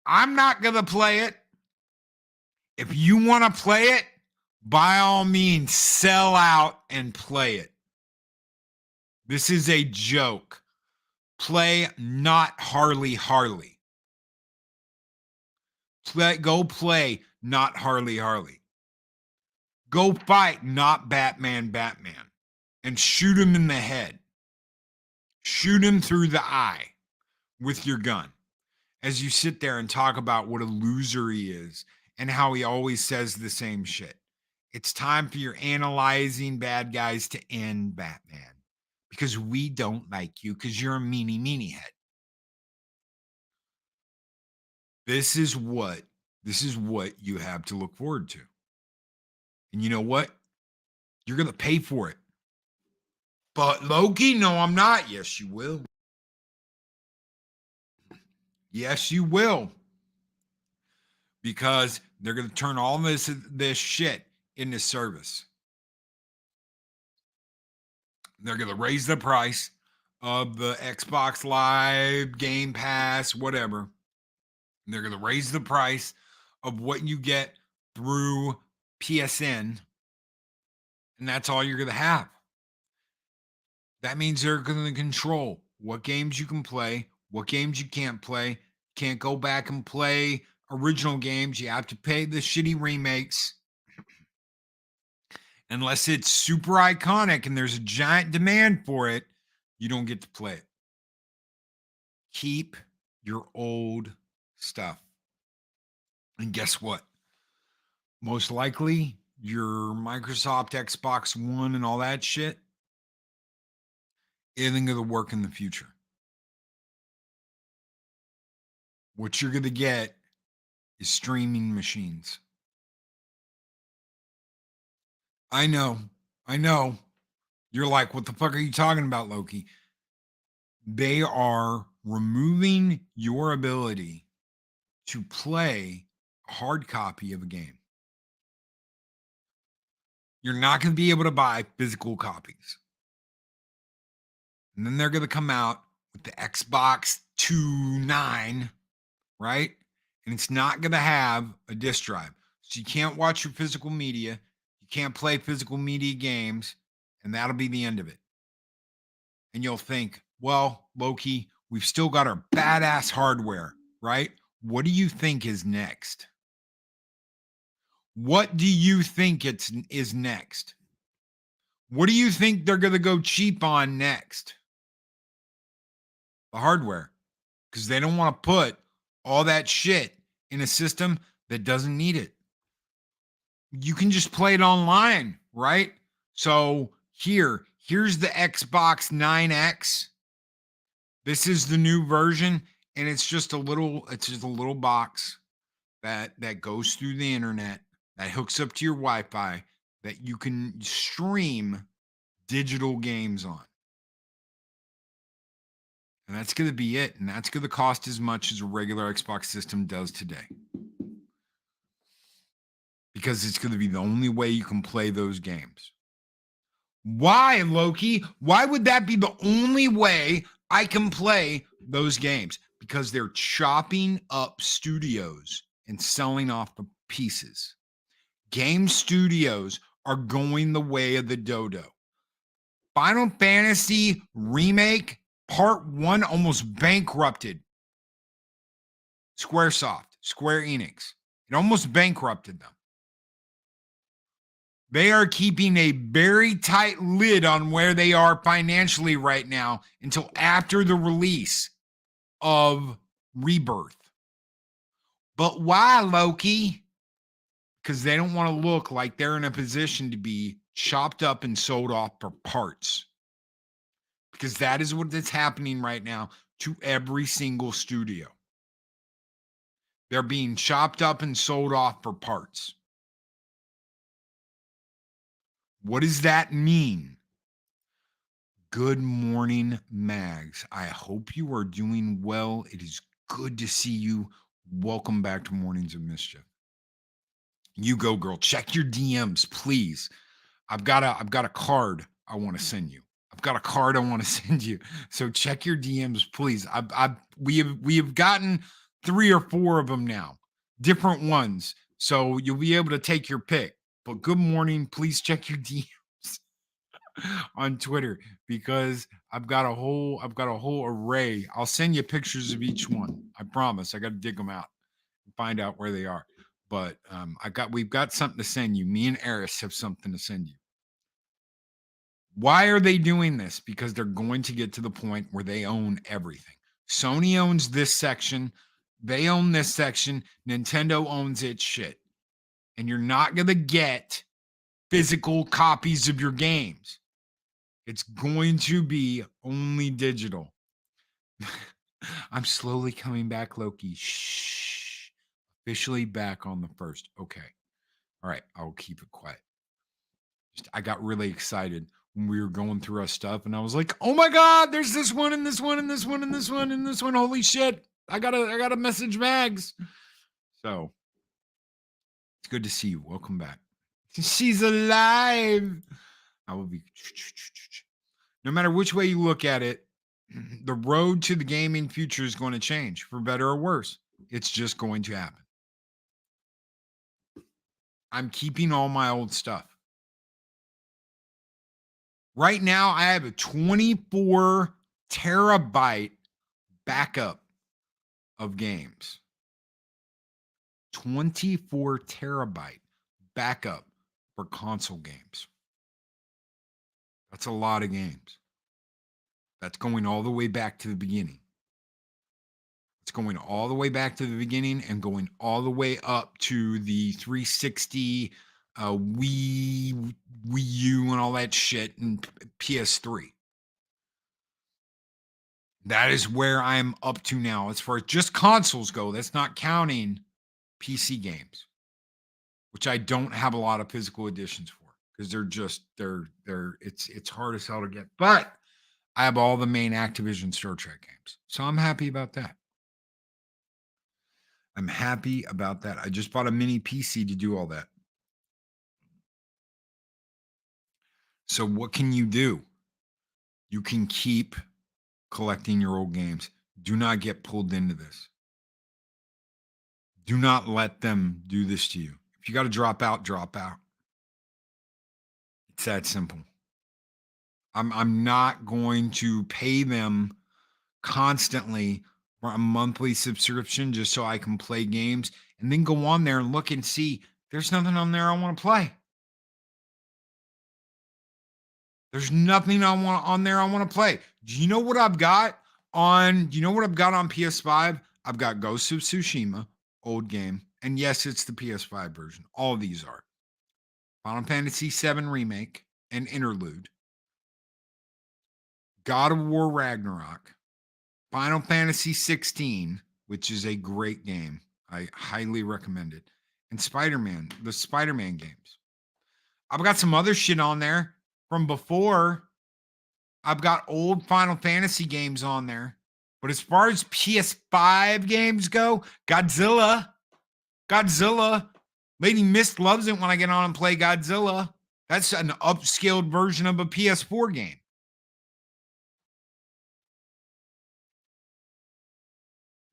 B: I'm not going to play it. If you want to play it, by all means, sell out and play it. This is a joke. Play not Harley. Go play not Harley. Go fight not Batman. And shoot him in the head. Shoot him through the eye with your gun. As you sit there and talk about what a loser he is and how he always says the same shit. It's time for your analyzing bad guys to end, Batman. Because we don't like you because you're a meanie head. This is what you have to look forward to. And you know what? You're going to pay for it. But Loki, no, I'm not. Yes, you will. Yes, you will. Because they're going to turn all this shit into service. They're going to raise the price of the Xbox Live, Game Pass, whatever. They're going to raise the price of what you get through PSN, and that's all you're going to have. That means they're going to control what games you can play, what games you can't play. Can't go back and play original games. You have to pay the shitty remakes. Unless it's super iconic and there's a giant demand for it, you don't get to play it. Keep your old stuff. And guess what? Most likely, your Microsoft Xbox One and all that shit isn't going to work in the future. What you're going to get is streaming machines. I know. You're like, what the fuck are you talking about, Loki? They are removing your ability to play a hard copy of a game. You're not going to be able to buy physical copies. And then they're going to come out with the Xbox 2.9, right? And it's not going to have a disk drive. So you can't watch your physical media. You can't play physical media games. And that'll be the end of it. And you'll think, well, Loki, we've still got our badass hardware, right? What do you think is next? What do you think is next? What do you think they're going to go cheap on next? The hardware. Because they don't want to put all that shit in a system that doesn't need it. You can just play it online, right? So here's the Xbox 9X. This is the new version, and it's just a little box that goes through the internet, that hooks up to your Wi-Fi, that you can stream digital games on. And that's going to be it. And that's going to cost as much as a regular Xbox system does today. Because it's going to be the only way you can play those games. Why, Loki? Why would that be the only way I can play those games? Because they're chopping up studios and selling off the pieces. Game studios are going the way of the dodo. Final Fantasy Remake Part 1 almost bankrupted Square Enix. It almost bankrupted them. They are keeping a very tight lid on where they are financially right now until after the release of Rebirth. But why, Loki? Because they don't want to look like they're in a position to be chopped up and sold off for parts. Because that is what is happening right now to every single studio. They're being chopped up and sold off for parts. What does that mean? Good morning, Mags. I hope you are doing well. It is good to see you. Welcome back to Mornings of Mischief. You go, girl. Check your DMs, please. I've got a card I want to send you. So check your DMs, please. We have gotten 3 or 4 of them now, different ones. So you'll be able to take your pick. But good morning. Please check your DMs on Twitter because I've got a whole array. I'll send you pictures of each one. I promise. I got to dig them out and find out where they are. But we've got something to send you. Me and Eris have something to send you. Why are they doing this? Because they're going to get to the point where they own everything. Sony owns this section. They own this section. Nintendo owns its shit. And you're not going to get physical copies of your games. It's going to be only digital. I'm slowly coming back, Loki. Shh. Officially back on the 1st. Okay. All right. I'll keep it quiet. I got really excited when we were going through our stuff, and I was like, "Oh my God, there's this one and this one and this one and this one and this one. Holy shit! I gotta message Mags." So it's good to see you. Welcome back. She's alive. I will be. No matter which way you look at it, The road to the gaming future is going to change for better or worse. It's just going to happen. I'm keeping all my old stuff. Right now, I have a 24 terabyte backup of games. 24 terabyte backup for console games. That's a lot of games. That's going all the way back to the beginning. It's going all the way back to the beginning and going all the way up to the 360, Wii U, and all that shit, and PS3. That is where I'm up to now. As far as just consoles go, that's not counting PC games, which I don't have a lot of physical editions for because it's hard as hell to get. But I have all the main Activision Star Trek games, so I'm happy about that. I'm happy about that. I just bought a mini PC to do all that. So what can you do? You can keep collecting your old games. Do not get pulled into this. Do not let them do this to you. If you got to drop out, drop out. It's that simple. I'm not going to pay them constantly for a monthly subscription just so I can play games and then go on there and look and see there's nothing on there I want to play. There's nothing on there I want to play. Do you know what I've got on PS5? I've got Ghost of Tsushima, old game. And yes, it's the PS5 version. All these are. Final Fantasy VII Remake and Interlude. God of War Ragnarok. Final Fantasy 16, which is a great game. I highly recommend it. And Spider-Man, the Spider-Man games. I've got some other shit on there from before. I've got old Final Fantasy games on there. But as far as PS5 games go, Godzilla. Lady Mist loves it when I get on and play Godzilla. That's an upscaled version of a PS4 game.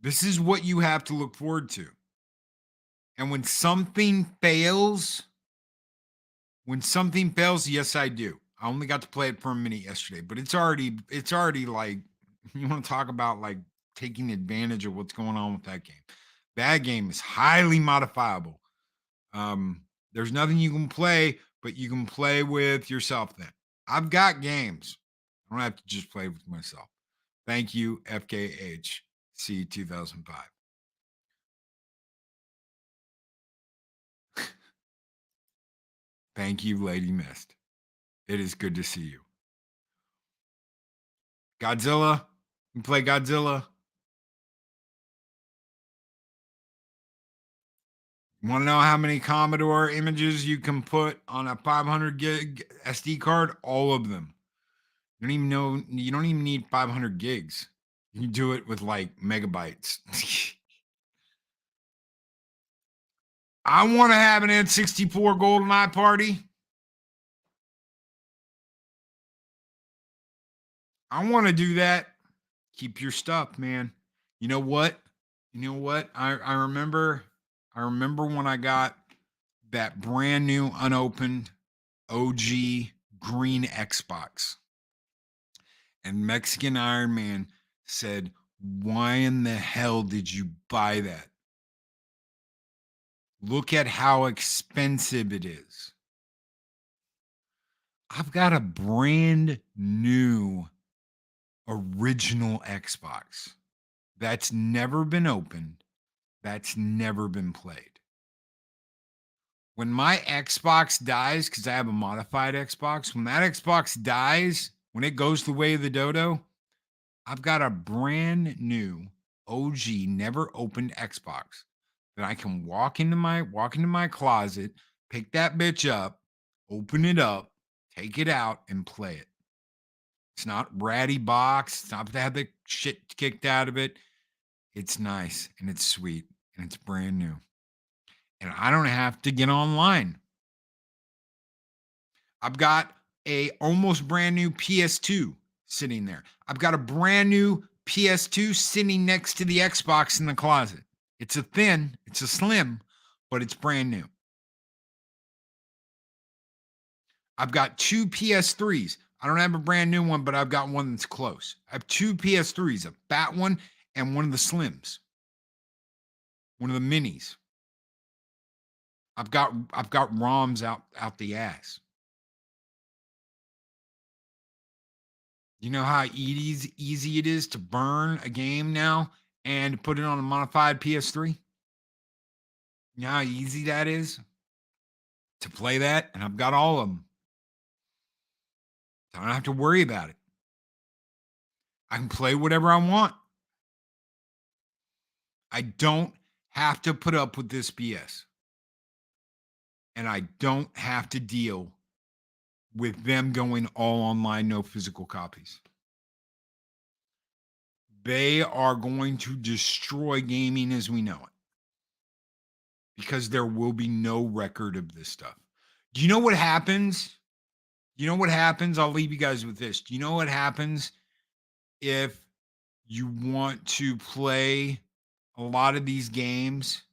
B: This is what you have to look forward to. And when something fails, yes, I do. I only got to play it for a minute yesterday, but it's already like, you want to talk about like taking advantage of what's going on with that game. That game is highly modifiable. There's nothing you can play, but you can play with yourself then. I've got games. I don't have to just play with myself. Thank you, FKH. C 2005. Thank you, Lady Mist. It is good to see you. Godzilla. You play Godzilla. You want to know how many Commodore images you can put on a 500 gig SD card? All of them. You don't even need 500 gigs. You can do it with like megabytes. I want to have an N64 GoldenEye party. I want to do that. Keep your stuff, man. You know what? I remember when I got that brand new unopened OG green Xbox. And Mexican Ironman said, "Why in the hell did you buy that? Look at how expensive it is." I've got a brand new original Xbox that's never been opened, that's never been played. When my Xbox dies, because I have a modified Xbox, when that Xbox dies, when it goes the way of the dodo, I've got a brand new OG never opened Xbox that I can walk into my closet, pick that bitch up, open it up, take it out, and play it. It's not ratty box. It's not to have the shit kicked out of it. It's nice and it's sweet and it's brand new. And I don't have to get online. I've got a almost brand new PS2 sitting there. I've got a brand new PS2 sitting next to the Xbox in the closet. It's a slim, but it's brand new. I've got 2 PS3s. I don't have a brand new one, but I've got one that's close. I have 2 PS3s, a fat one and one of the slims. One of the minis. I've got ROMs out the ass. You know how easy it is to burn a game now and put it on a modified PS3? You know how easy that is to play that? And I've got all of them. I don't have to worry about it. I can play whatever I want. I don't have to put up with this BS. And I don't have to deal with them going all online, no physical copies. They are going to destroy gaming as we know it. Because there will be no record of this stuff. Do you know what happens? You know what happens? I'll leave you guys with this. Do you know what happens if you want to play a lot of these games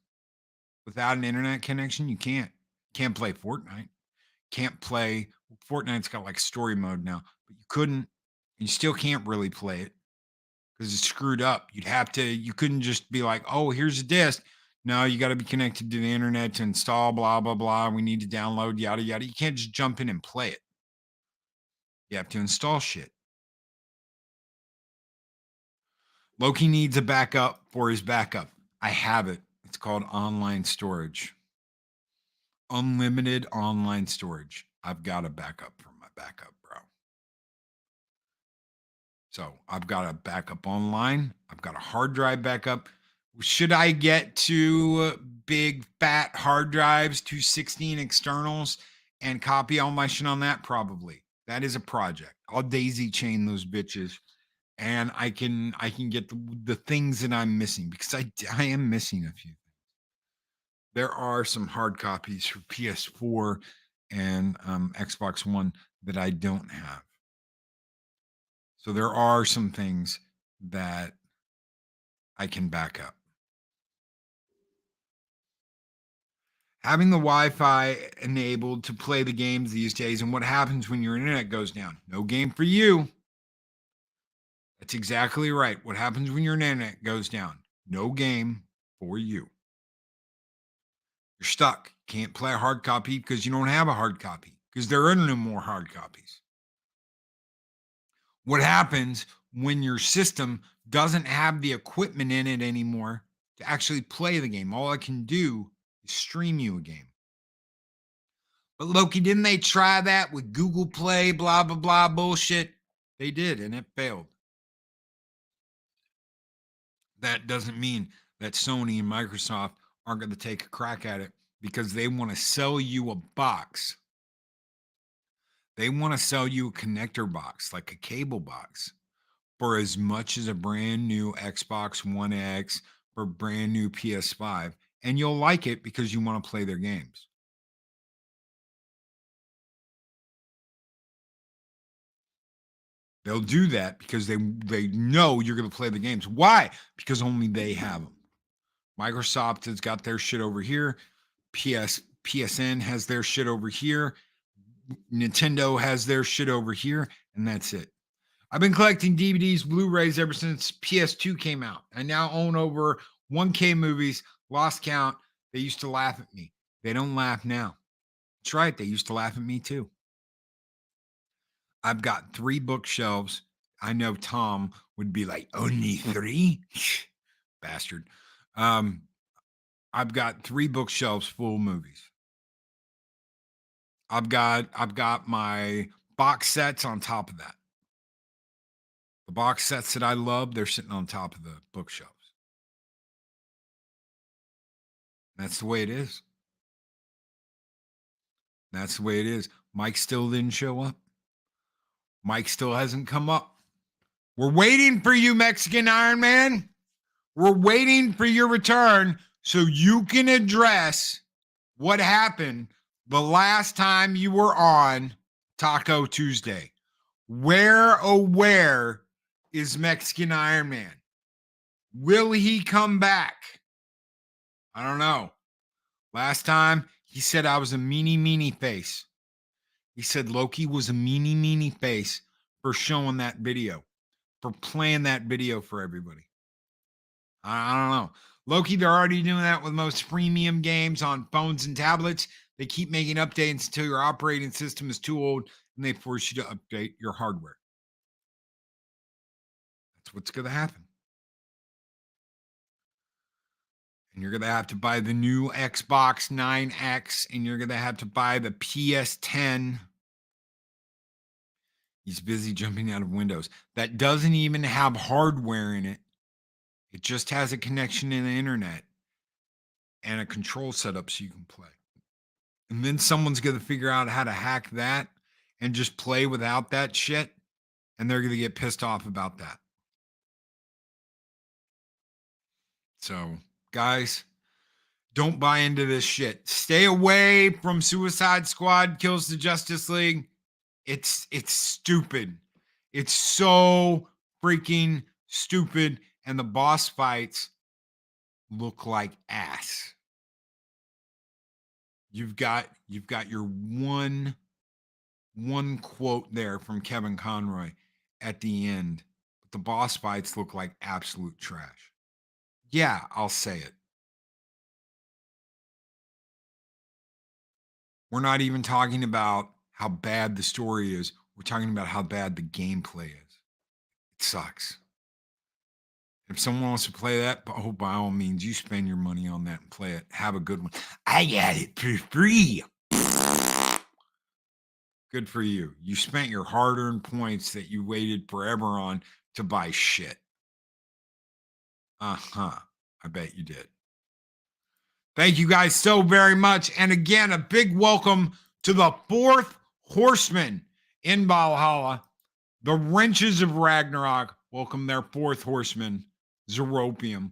B: without an internet connection? You can't. Can't play Fortnite. Can't play. Fortnite's got like story mode now, but you couldn't. You still can't really play it because it's screwed up. You couldn't just be like, oh, here's a disc. No, you got to be connected to the internet to install, blah, blah, blah. We need to download, yada, yada. You can't just jump in and play it. You have to install shit. Loki needs a backup for his backup. I have it. It's called online storage. Unlimited online storage. I've got a backup for my backup, bro. So I've got a backup online. I've got a hard drive backup. Should I get to big fat hard drives, 216 externals, and copy all my shit on that? Probably. That is a project. I'll daisy chain those bitches, and I can get the things that I'm missing, because I am missing a few things. There are some hard copies for PS4 and Xbox One that I don't have. So there are some things that I can back up. Having the Wi-Fi enabled to play the games these days, and what happens when your internet goes down? No game for you. That's exactly right. What happens when your internet goes down? No game for you. You're stuck. Can't play a hard copy because you don't have a hard copy, because there are no more hard copies. What happens when your system doesn't have the equipment in it anymore to actually play the game? All I can do is stream you a game. But Loki, didn't they try that with Google Play, blah, blah, blah, bullshit? They did, and it failed. That doesn't mean that Sony and Microsoft aren't going to take a crack at it, because they want to sell you a box. They want to sell you a connector box, like a cable box, for as much as a brand new Xbox One X or brand new PS5. And you'll like it because you want to play their games. They'll do that because they know you're going to play the games. Why? Because only they have them. Microsoft has got their shit over here. PSN has their shit over here. Nintendo has their shit over here, and that's it. I've been collecting DVDs, Blu-rays ever since PS2 came out. I now own over 1K movies, lost count. They used to laugh at me. They don't laugh now. That's right. They used to laugh at me too. I've got 3 bookshelves. I know Tom would be like, only 3? Bastard. I've got 3 bookshelves full of movies. I've got my box sets on top of that. The box sets that I love, they're sitting on top of the bookshelves. That's the way it is. That's the way it is. Mike still didn't show up. Mike still hasn't come up. We're waiting for you, Mexican Ironman. We're waiting for your return so you can address what happened the last time you were on Taco Tuesday. Where, oh, where is Mexican Ironman? Will he come back? I don't know. Last time he said I was a meanie face. He said Loki was a meanie face for showing that video, for playing that video for everybody. I don't know. Loki, they're already doing that with most freemium games on phones and tablets. They keep making updates until your operating system is too old and they force you to update your hardware. That's what's going to happen. And you're going to have to buy the new Xbox 9X, and you're going to have to buy the PS10. He's busy jumping out of Windows. That doesn't even have hardware in it. It just has a connection to the internet and a control setup so you can play. And then someone's going to figure out how to hack that and just play without that shit. And they're going to get pissed off about that. So, guys, don't buy into this shit. Stay away from Suicide Squad Kills the Justice League. It's stupid. It's so freaking stupid. And the boss fights look like ass. You've got your one quote there from Kevin Conroy at the end. But the boss fights look like absolute trash. Yeah, I'll say it. We're not even talking about how bad the story is. We're talking about how bad the gameplay is. It sucks. If someone wants to play that, oh, by all means, you spend your money on that and play it. Have a good one. I got it for free. Good for you. You spent your hard-earned points that you waited forever on to buy shit. I bet you did. Thank you guys so very much. And again, a big welcome to the fourth horseman in Valhalla, the Wrenches of Ragnarok. Welcome their fourth horseman, Zeropium.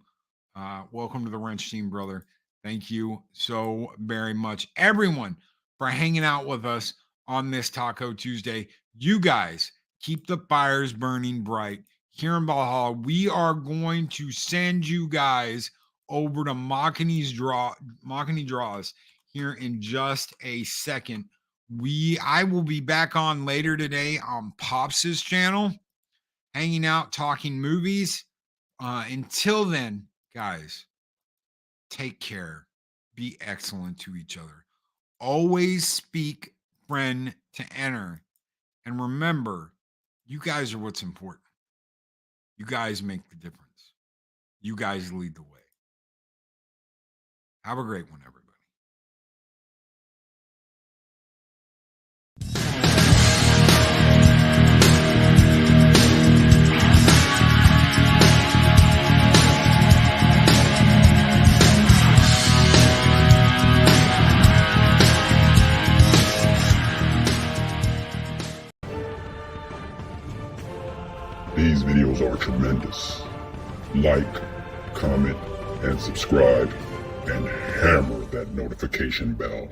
B: Welcome to the Wrench team, brother. Thank you so very much, everyone, for hanging out with us on this Taco Tuesday. You guys keep the fires burning bright here in Valhalla. We are going to send you guys over to Machini's Draws here in just a second. I will be back on later today on Pops's channel, hanging out, talking movies. Until then, guys, take care. Be excellent to each other. Always speak friend to enter. And remember, you guys are what's important. You guys make the difference. You guys lead the way. Have a great one, everybody.
E: These videos are tremendous. Like, comment, and subscribe, and hammer that notification bell.